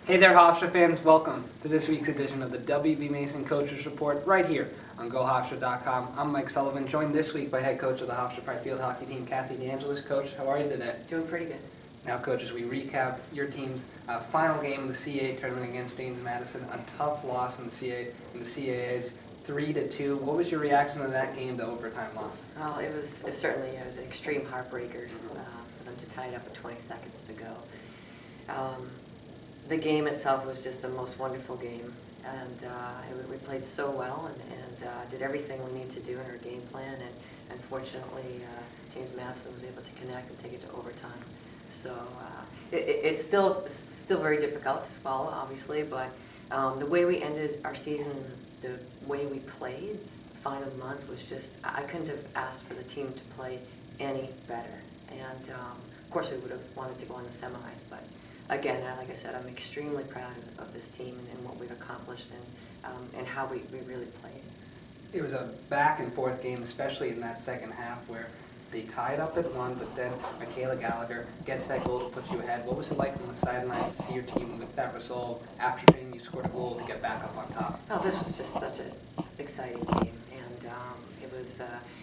Hey there, Hofstra fans. Welcome to this week's edition of the W.B. Mason Coaches Report right here on GoHofstra.com. I'm Mike Sullivan, joined this week by head coach of the Hofstra Pride Field Hockey Team, Angelis. Coach, how are you today? Doing pretty good. Now, Coach, as we recap your team's final game of the CAA tournament against James Madison, a tough loss in the CAA's 3-2. What was your reaction to that game, the overtime loss? Well, it was certainly an extreme heartbreaker for them to tie it up with 20 seconds to go. The game itself was just the most wonderful game, and we played so well and did everything we need to do in our game plan, and unfortunately James Madison was able to connect and take it to overtime. So it's still very difficult to swallow, obviously, but the way we ended our season, the way we played, the final month was just, I couldn't have asked for the team to play any better. And of course we would have wanted to go on the semis, but again, like I said, I'm extremely proud of this team and what we've accomplished and how we really played. It was a back and forth game, especially in that second half where they tied up at 1, but then Michaela Gallagher gets that goal to put you ahead. What was it like on the sideline to see your team with that resolve after you scored a goal to get back up on top? Oh, this was just such an exciting game, and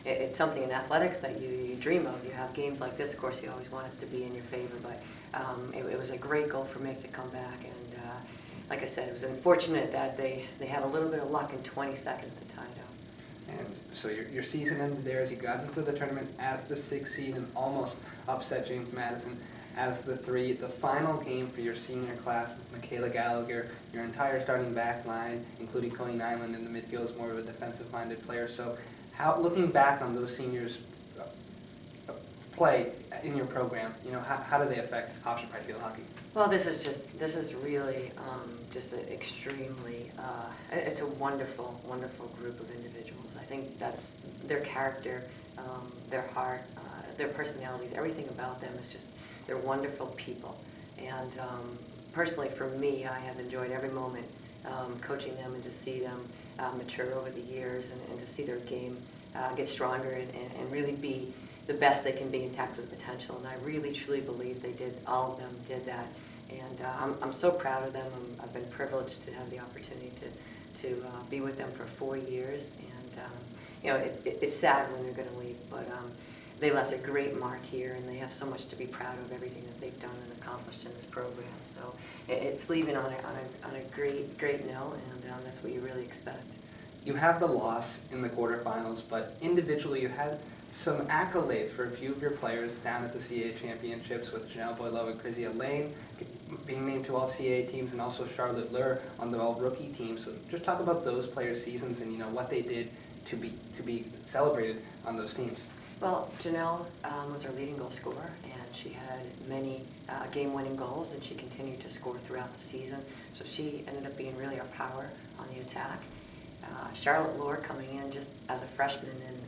it's something in athletics that you dream of. You have games like this, of course, you always want it to be in your favor, but it was a great goal for Mick to come back, and like I said, it was unfortunate that they had a little bit of luck in 20 seconds to tie it up. And so your season ended there as you got into the tournament as the 6th seed and almost upset James Madison as the 3. The final game for your senior class with Michaela Gallagher, your entire starting back line, including Coney Nyland in the midfield, is more of a defensive-minded player. So looking back on those seniors' play in your program, how do they affect Hofstra Pride Field Hockey? Well, this is really just an extremely, it's a wonderful group of individuals. I think that's their character, their heart, their personalities, everything about them is just, they're wonderful people. And personally for me, I have enjoyed every moment coaching them and to see them mature over the years and to see their game get stronger and really be the best they can be and tap to the potential. And I really, truly believe they did, all of them did that. And I'm so proud of them. I've been privileged to have the opportunity to be with them for 4 years. And it's sad when they're going to leave, but they left a great mark here, and they have so much to be proud of, everything that they've done and accomplished in this program. So it's leaving on a great note, and that's what you really expect. You have the loss in the quarterfinals, but individually you had some accolades for a few of your players down at the CAA Championships, with Janelle Boileau and Chrissy Lane being named to all CAA teams, and also Charlotte Lur on the all-rookie team. So just talk about those players' seasons and what they did to be celebrated on those teams. Well, Janelle was our leading goal scorer, and she had many game-winning goals, and she continued to score throughout the season. So she ended up being really our power on the attack. Charlotte Lur coming in just as a freshman and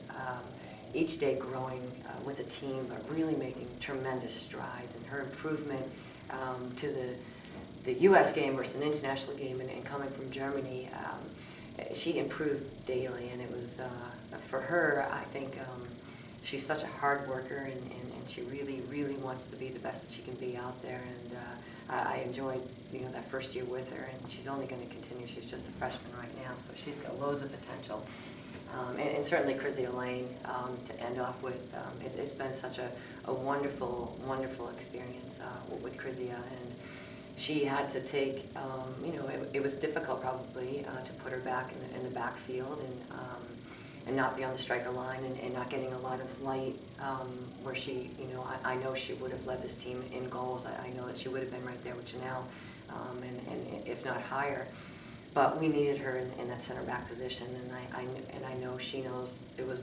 each day growing with the team, but really making tremendous strides, and her improvement to the U.S. game versus an international game, and coming from Germany, she improved daily, and it was for her, I think she's such a hard worker, and she really wants to be the best that she can be out there, and I enjoyed that first year with her, and she's only going to continue. She's just a freshman right now, so she's got loads of potential. And certainly Chrissy Lane to end off with. It's been such a wonderful experience with Chrissy, and she had to take, it was difficult probably to put her back in the backfield and not be on the striker line and not getting a lot of light where she, I know she would have led this team in goals. I know that she would have been right there with Janelle, and if not higher. But we needed her in that center back position, and I know she knows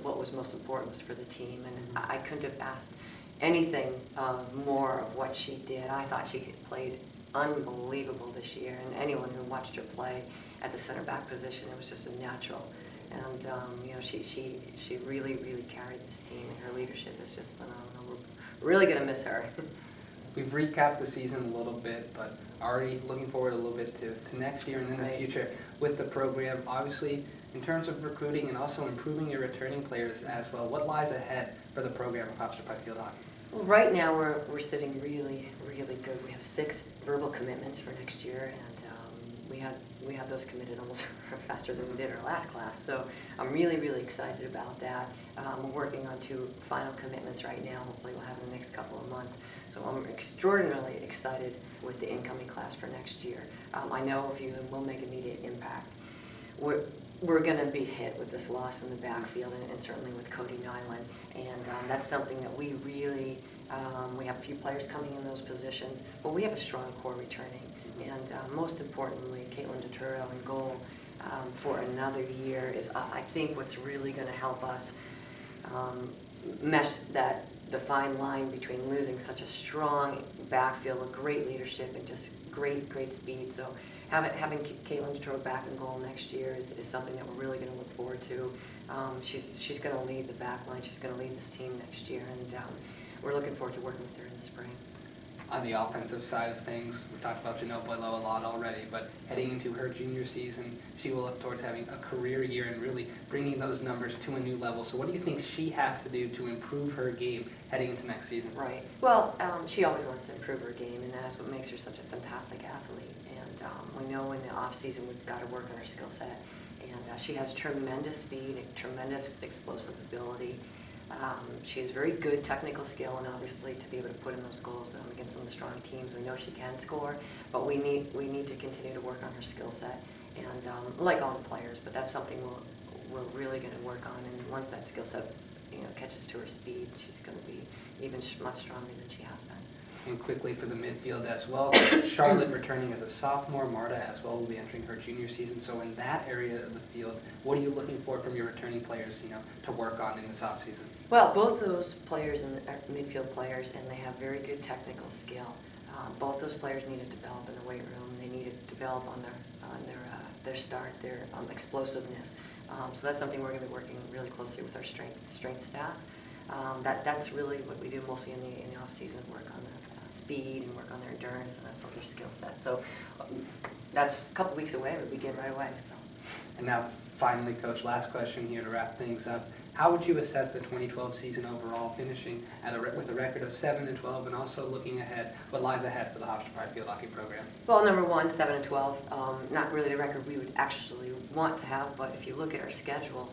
what was most important was for the team, and I couldn't have asked anything more of what she did. I thought she played unbelievable this year, and anyone who watched her play at the center back position, it was just a natural. And she really carried this team, and her leadership is just phenomenal. We're really going to miss her. We've recapped the season a little bit, but already looking forward a little bit to next year and in the future with the program. Obviously, in terms of recruiting and also improving your returning players as well, what lies ahead for the program of Hofstra Pride Field Hockey? Well, right now we're sitting really, really good. We have 6 verbal commitments for next year, and we had those committed almost faster than we did our last class. So I'm really, really excited about that. We're working on 2 final commitments right now. Hopefully we'll have in the next couple of months. So I'm extraordinarily excited with the incoming class for next year. I know a few of them will make immediate impact. We're going to be hit with this loss in the backfield, and certainly with Cody Nyland, and that's something that we really, we have a few players coming in those positions, but we have a strong core returning, and most importantly, Caitlin Deturro in goal for another year is, I think, what's really going to help us mesh the fine line between losing such a strong backfield with great leadership and just great speed. So having Caitlin Deturro back in goal next year is something that we're really going to look forward to. She's going to lead the back line. She's going to lead this team next year, and we're looking forward to working with her in the spring. On the offensive side of things, we've talked about Janelle Boileau a lot already, but heading into her junior season, she will look towards having a career year and really bringing those numbers to a new level. So what do you think she has to do to improve her game heading into next season? Right. Well, she always wants to improve her game, and that's what makes her such a fantastic athlete. And we know in the off-season we've got to work on her skill set. And she has tremendous speed and tremendous explosive ability. She has very good technical skill, and obviously to be able to put in those goals against some of the strong teams, we know she can score. But we need to continue to work on her skill set, and like all the players. But that's something we're really going to work on. And once that skill set catches to her speed, she's going to be even much stronger than she has been. And quickly for the midfield as well, Charlotte returning as a sophomore, Marta as well will be entering her junior season. So in that area of the field, what are you looking for from your returning players, to work on in this offseason? Well, both those players are midfield players, and they have very good technical skill. Both those players need to develop in the weight room. They need to develop on their start, their explosiveness. So that's something we're going to be working really closely with our strength staff. That's really what we do mostly in the off season, work on their speed and work on their endurance and that's all their skill set. So that's a couple weeks away. We begin right away. So. And now, finally, Coach, last question here to wrap things up. How would you assess the 2012 season overall, finishing with a record of 7-12, and also looking ahead, what lies ahead for the Hofstra Pride Field Hockey program? Well, number one, 7-12. Not really the record we would actually want to have, but if you look at our schedule,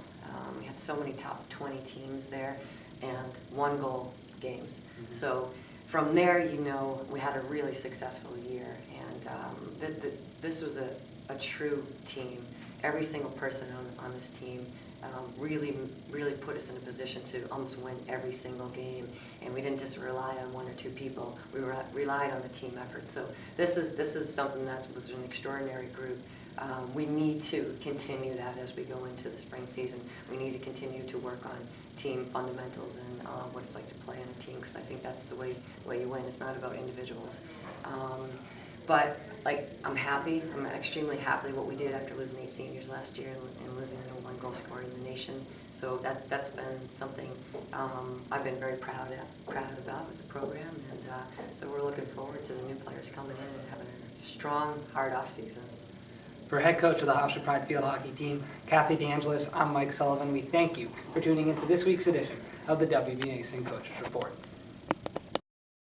we had so many top 20 teams there, and 1-goal games. Mm-hmm. So from there, we had a really successful year, and this was a true team. Every single person on this team really put us in a position to almost win every single game, and we didn't just rely on 1 or 2 people. We relied on the team effort. So this is something that was an extraordinary group. We need to continue that as we go into the spring season. We need to continue to work on team fundamentals and what it's like to play on a team, because I think that's the way you win. It's not about individuals. But I'm happy. I'm extremely happy what we did after losing 8 seniors last year and losing the number 1 goal scorer in the nation. So that's been something I've been very proud about with the program, and so we're looking forward to the new players coming in and having a strong, hard off season. For head coach of the Hofstra Pride Field Hockey team, Kathy Angelis, I'm Mike Sullivan. We thank you for tuning in to this week's edition of the WBA Coaches Report.